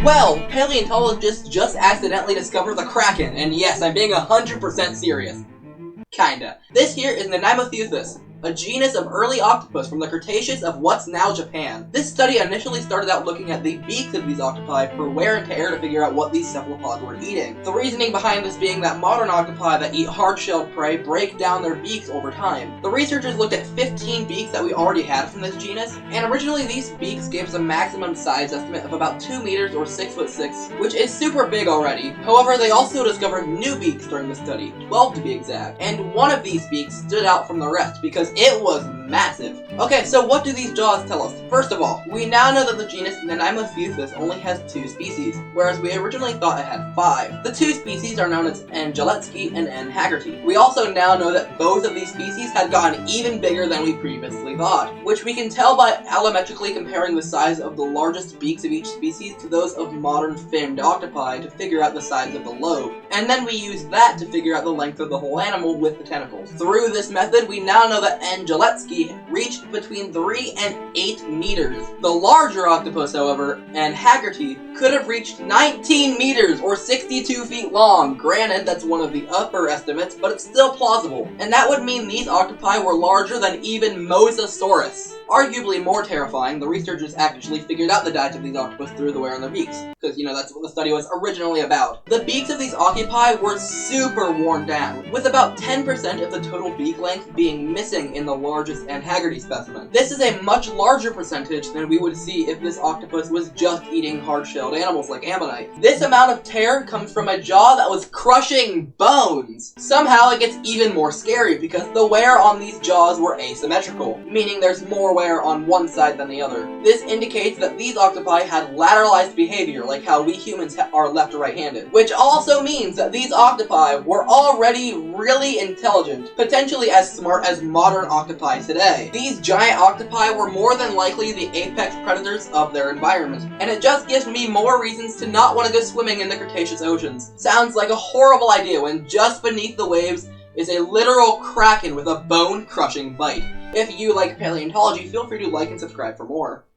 Well, paleontologists just accidentally discovered the Kraken, and yes, I'm being 100% serious. Kinda. This here is Nanaimoteuthis, a genus of early octopus from the Cretaceous of what's now Japan. This study initially started out looking at the beaks of these octopi for wear and tear to figure out what these cephalopods were eating. The reasoning behind this being that modern octopi that eat hard-shelled prey break down their beaks over time. The researchers looked at 15 beaks that we already had from this genus, and originally these beaks gave us a maximum size estimate of about 2 meters or 6'6", which is super big already. However, they also discovered new beaks during the study, 12 to be exact, and one of these beaks stood out from the rest because it was massive. Okay, so what do these jaws tell us? First of all, we now know that the genus Nanaimoteuthis only has 2 species, whereas we originally thought it had 5. The 2 species are known as N. gillespie and N. haggerti. We also now know that both of these species had gotten even bigger than we previously thought, which we can tell by allometrically comparing the size of the largest beaks of each species to those of modern finned octopi to figure out the size of the lobe. And then we use that to figure out the length of the whole animal with the tentacles. Through this method, we now know that N. gillespie reached between 3 and 8 meters. The larger octopus, however, N. haggerti, could have reached 19 meters or 62 feet long. Granted, that's one of the upper estimates, but it's still plausible. And that would mean these octopi were larger than even Mosasaurus. Arguably more terrifying, the researchers actually figured out the diet of these octopus through the wear on their beaks. Because, that's what the study was originally about. The beaks of these octopi were super worn down, with about 10% of the total beak length being missing in the largest N. haggerti specimen. This is a much larger percentage than we would see if this octopus was just eating hard-shelled animals like ammonite. This amount of tear comes from a jaw that was crushing bones. Somehow it gets even more scary because the wear on these jaws were asymmetrical, meaning there's more wear on one side than the other. This indicates that these octopi had lateralized behavior, like how we humans are left or right-handed, which also means that these octopi were already really intelligent, potentially as smart as modern octopi today. These giant octopi were more than likely the apex predators of their environment, and it just gives me more reasons to not want to go swimming in the Cretaceous oceans. Sounds like a horrible idea when just beneath the waves is a literal kraken with a bone-crushing bite. If you like paleontology, feel free to like and subscribe for more.